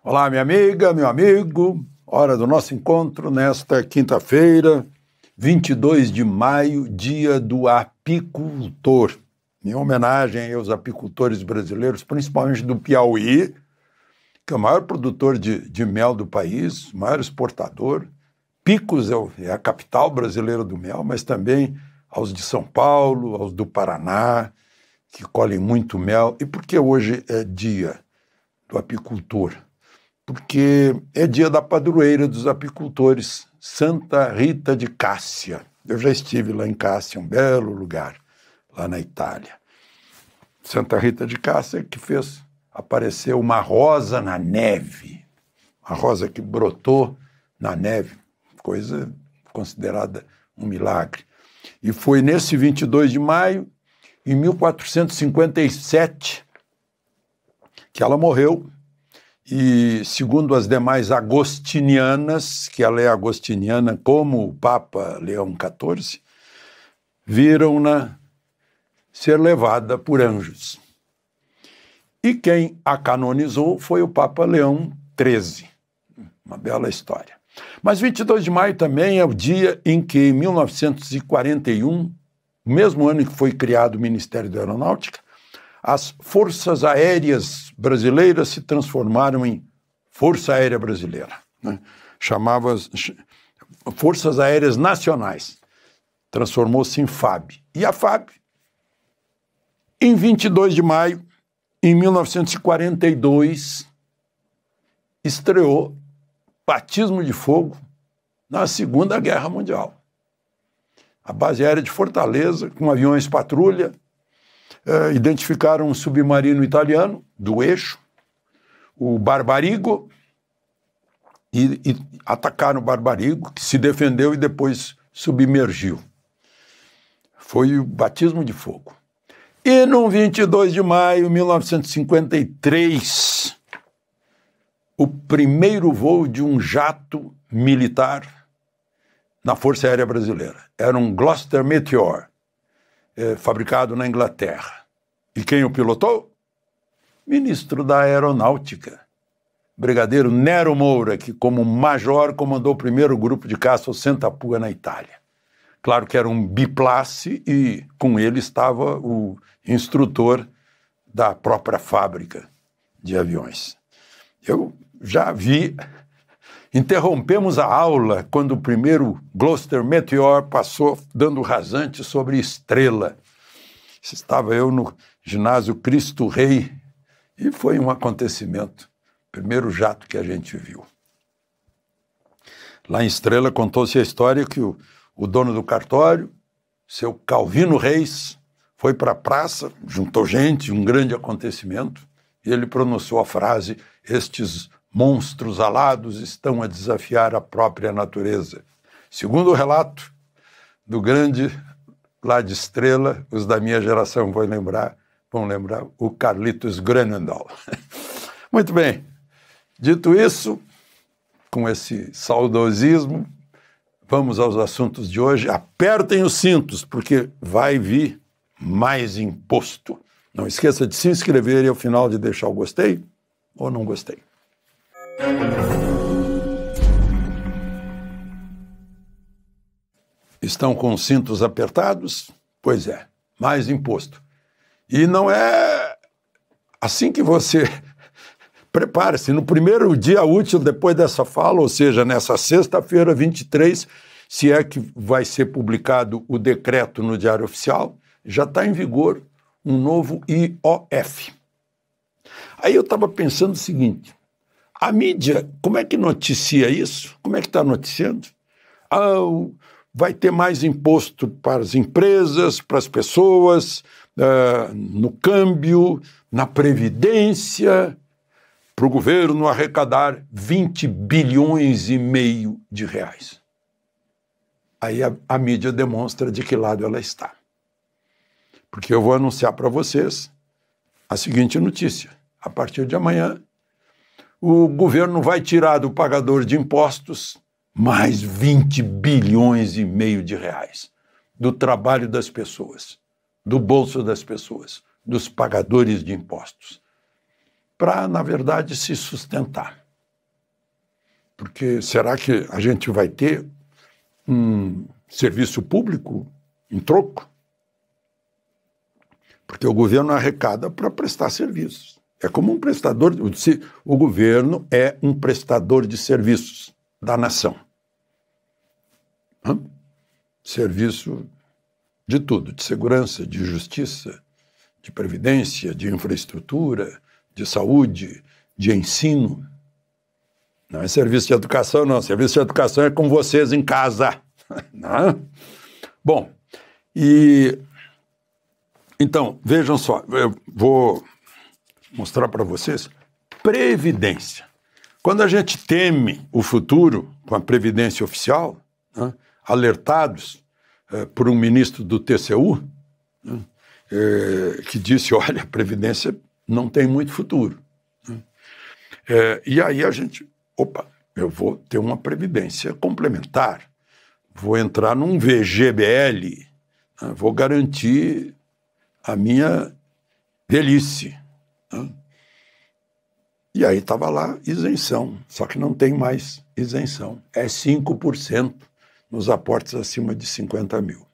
Olá, minha amiga, meu amigo. Hora do nosso encontro nesta quinta-feira, 22 de maio, dia do apicultor. Em homenagem aos apicultores brasileiros, principalmente do Piauí, que é o maior produtor de mel do país, o maior exportador. Picos é a capital brasileira do mel, mas também aos de São Paulo, aos do Paraná, que colhem muito mel. E por que hoje é dia do apicultor? Porque é dia da padroeira dos apicultores, Santa Rita de Cássia. Eu já estive lá em Cássia, um belo lugar, lá na Itália. Santa Rita de Cássia que fez aparecer uma rosa na neve, uma rosa que brotou na neve, coisa considerada um milagre. E foi nesse 22 de maio, em 1457, que ela morreu. E, segundo as demais agostinianas, que ela é agostiniana como o Papa Leão XIV, viram-na ser levada por anjos. E quem a canonizou foi o Papa Leão XIII. Uma bela história. Mas 22 de maio também é o dia em que, em 1941, o mesmo ano em que foi criado o Ministério da Aeronáutica, as Forças Aéreas Brasileiras se transformaram em Força Aérea Brasileira, né? Chamava-se Forças Aéreas Nacionais, transformou-se em FAB. E a FAB, em 22 de maio, em 1942, estreou batismo de fogo na Segunda Guerra Mundial. A base aérea de Fortaleza, com aviões patrulha, identificaram um submarino italiano do eixo, o Barbarigo, e atacaram o Barbarigo, que se defendeu e depois submergiu. Foi o batismo de fogo. E no 22 de maio de 1953, o primeiro voo de um jato militar na Força Aérea Brasileira. Era um Gloster Meteor, fabricado na Inglaterra. E quem o pilotou? Ministro da Aeronáutica, brigadeiro Nero Moura, que como major comandou o primeiro grupo de caça ao Santapua na Itália. Claro que era um biplace e com ele estava o instrutor da própria fábrica de aviões. Eu já vi... Interrompemos a aula quando o primeiro Gloster Meteor passou dando rasante sobre Estrela. Estava eu no ginásio Cristo Rei e foi um acontecimento. Primeiro jato que a gente viu. Lá em Estrela contou-se a história que o dono do cartório, seu Calvino Reis, foi para a praça, juntou gente, um grande acontecimento, e ele pronunciou a frase: "Estes monstros alados estão a desafiar a própria natureza." Segundo o relato do grande lá de Estrela, os da minha geração vão lembrar o Carlitos Grenendal. Muito bem, dito isso, com esse saudosismo, vamos aos assuntos de hoje. Apertem os cintos, porque vai vir mais imposto. Não esqueça de se inscrever e ao final de deixar o gostei ou não gostei. Estão com os cintos apertados? Pois é, mais imposto. E não é assim que você... Prepare-se, no primeiro dia útil depois dessa fala, ou seja, nessa sexta-feira, 23, se é que vai ser publicado o decreto no Diário Oficial, já está em vigor um novo IOF. Aí eu estava pensando o seguinte: a mídia, como é que noticia isso? Como é que está noticiando? Vai ter mais imposto para as empresas, para as pessoas, no câmbio, na previdência, para o governo arrecadar 20 bilhões e meio de reais. Aí a mídia demonstra de que lado ela está. Porque eu vou anunciar para vocês a seguinte notícia: a partir de amanhã, o governo vai tirar do pagador de impostos mais 20 bilhões e meio de reais do trabalho das pessoas, do bolso das pessoas, dos pagadores de impostos, para, na verdade, se sustentar. Porque será que a gente vai ter um serviço público em troco? Porque o governo arrecada para prestar serviços. É como um prestador... O governo é um prestador de serviços da nação. Serviço de tudo, de segurança, de justiça, de previdência, de infraestrutura, de saúde, de ensino. Não é serviço de educação, não. Serviço de educação é com vocês em casa. Não? Bom, então, vejam só, eu vou mostrar para vocês previdência. Quando a gente teme o futuro com a previdência oficial, né, alertados por um ministro do TCU, né, que disse, olha, a previdência não tem muito futuro. Né, e aí a gente, eu vou ter uma previdência complementar, vou entrar num VGBL, né, vou garantir a minha velhice. Né? E aí estava lá isenção, só que não tem mais isenção. É 5% nos aportes acima de 50 mil.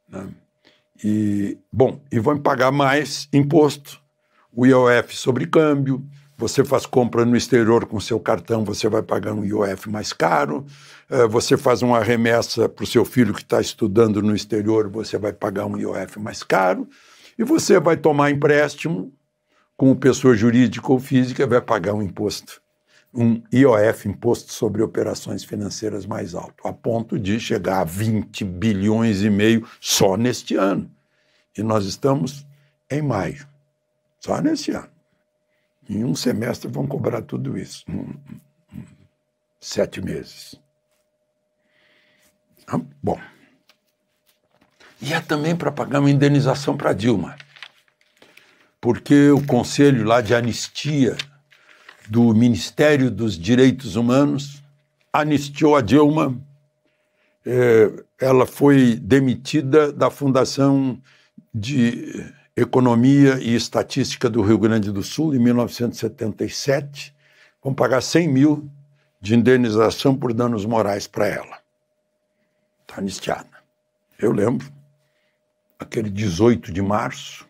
Né? E vão pagar mais imposto. O IOF sobre câmbio, você faz compra no exterior com seu cartão, você vai pagar um IOF mais caro. Você faz uma remessa para o seu filho que está estudando no exterior, você vai pagar um IOF mais caro. E você vai tomar empréstimo com pessoa jurídica ou física, vai pagar um imposto, um IOF, Imposto sobre Operações Financeiras, mais alto, a ponto de chegar a 20 bilhões e meio só neste ano. E nós estamos em maio, só neste ano. Em um semestre vão cobrar tudo isso, 7 meses. Bom, e é também para pagar uma indenização para Dilma, porque o Conselho lá de Anistia do Ministério dos Direitos Humanos anistiou a Dilma. Ela foi demitida da Fundação de Economia e Estatística do Rio Grande do Sul em 1977. Vão pagar 100 mil de indenização por danos morais para ela. Está anistiada. Eu lembro, aquele 18 de março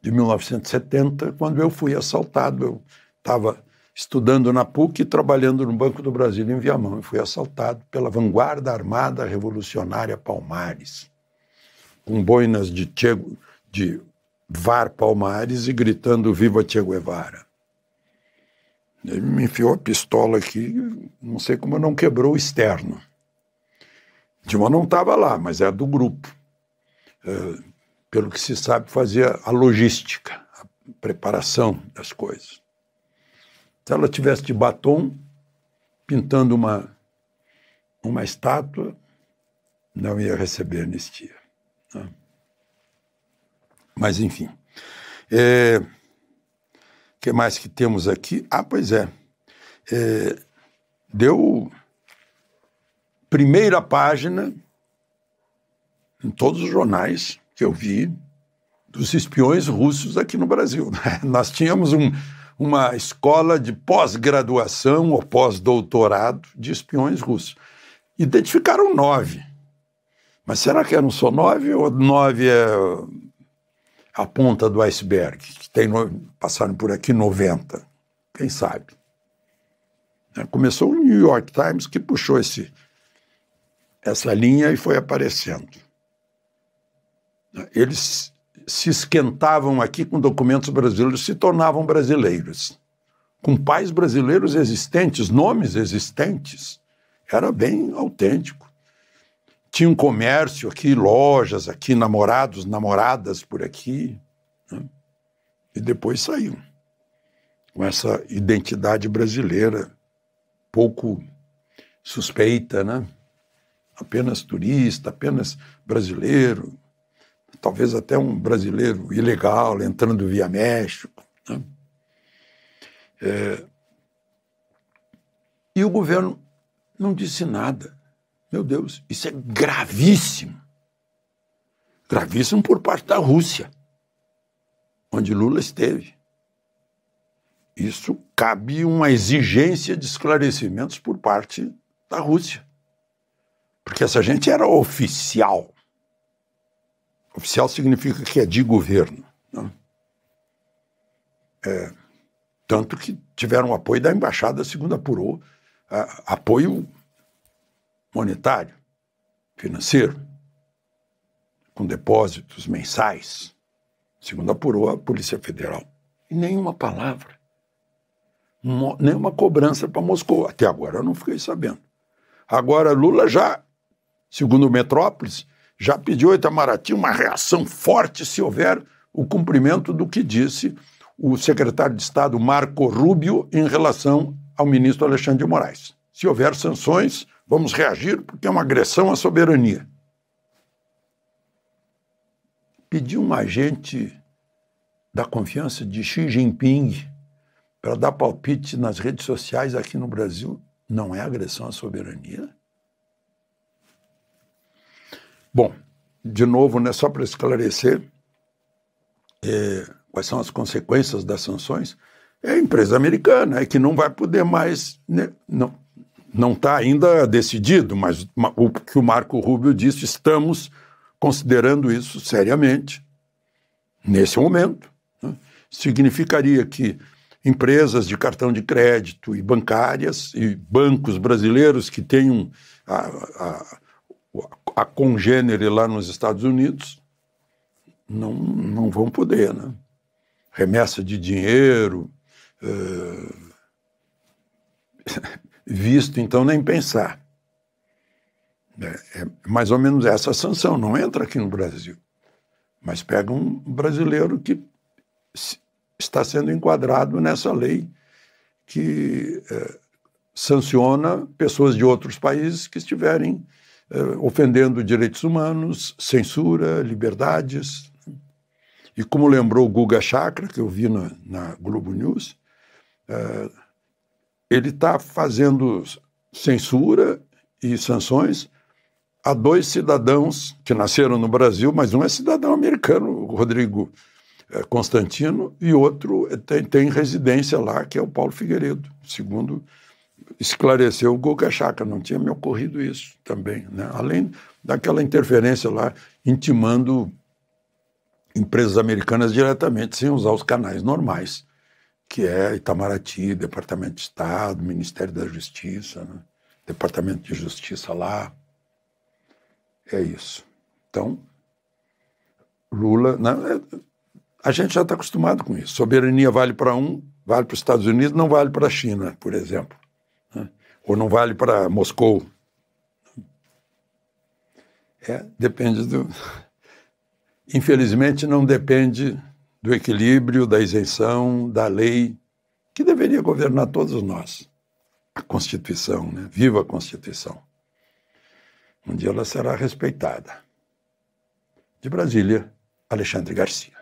de 1970, quando eu fui assaltado. Eu estava estudando na PUC e trabalhando no Banco do Brasil, em Viamão, e fui assaltado pela Vanguarda Armada Revolucionária Palmares, com boinas de VAR Palmares e gritando "Viva Che Guevara". Ele me enfiou a pistola aqui, não sei como não quebrou o externo. Dilma não estava lá, mas é do grupo. Pelo que se sabe, fazia a logística, a preparação das coisas. Se ela tivesse de batom, pintando uma estátua, não ia receber anistia. Né? Mas, enfim. O que mais que temos aqui? Pois é. Deu primeira página em todos os jornais que eu vi dos espiões russos aqui no Brasil. Nós tínhamos uma escola de pós-graduação ou pós-doutorado de espiões russos. Identificaram 9. Mas será que eram só 9 ou 9 é a ponta do iceberg? Que passaram por aqui 90. Quem sabe? Começou o New York Times que puxou essa linha e foi aparecendo. Eles se esquentavam aqui com documentos brasileiros, se tornavam brasileiros. Com pais brasileiros existentes, nomes existentes. Era bem autêntico. Tinha um comércio aqui, lojas aqui, namorados, namoradas por aqui. Né? E depois saíam com essa identidade brasileira, pouco suspeita, né? Apenas turista, apenas brasileiro. Talvez até um brasileiro ilegal, entrando via México. Né? E o governo não disse nada. Meu Deus, isso é gravíssimo. Gravíssimo por parte da Rússia, onde Lula esteve. isso cabe uma exigência de esclarecimentos por parte da Rússia. Porque essa gente era oficial. Oficial significa que é de governo. Né? Tanto que tiveram apoio da embaixada, segundo apurou, apoio monetário, financeiro, com depósitos mensais, segundo apurou a Polícia Federal. E nenhuma palavra, nenhuma cobrança para Moscou. Até agora eu não fiquei sabendo. Agora Lula já, segundo o Metrópolis, já pediu ao Itamaraty uma reação forte se houver o cumprimento do que disse o secretário de Estado Marco Rubio em relação ao ministro Alexandre de Moraes. Se houver sanções, vamos reagir porque é uma agressão à soberania. Pediu um agente da confiança de Xi Jinping para dar palpite nas redes sociais aqui no Brasil não é agressão à soberania? Bom, de novo, né, só para esclarecer quais são as consequências das sanções, é a empresa americana, que não vai poder mais, né, não está ainda decidido, mas o que o Marco Rubio disse, estamos considerando isso seriamente, nesse momento. Né? Significaria que empresas de cartão de crédito e bancárias e bancos brasileiros que tenham a congênere lá nos Estados Unidos não vão poder, né? Remessa de dinheiro, visto, então, nem pensar. É mais ou menos essa sanção, não entra aqui no Brasil, mas pega um brasileiro que está sendo enquadrado nessa lei que sanciona pessoas de outros países que estiverem ofendendo direitos humanos, censura, liberdades. E como lembrou o Guga Chakra, que eu vi na Globo News, ele está fazendo censura e sanções a 2 cidadãos que nasceram no Brasil, mas um é cidadão americano, o Rodrigo Constantino, e outro tem residência lá, que é o Paulo Figueiredo, segundo esclareceu o Guga Chakra. Não tinha me ocorrido isso também, né? Além daquela interferência lá, intimando empresas americanas diretamente, sem usar os canais normais, que é Itamaraty, Departamento de Estado, Ministério da Justiça, né? Departamento de Justiça lá. É isso. Então, Lula... Né? A gente já está acostumado com isso. Soberania vale para vale para os Estados Unidos, não vale para a China, por exemplo. Né? Ou não vale para Moscou. Depende do... Infelizmente, não depende do equilíbrio, da isenção, da lei, que deveria governar todos nós. A Constituição, né? Viva a Constituição. Um dia ela será respeitada. De Brasília, Alexandre Garcia.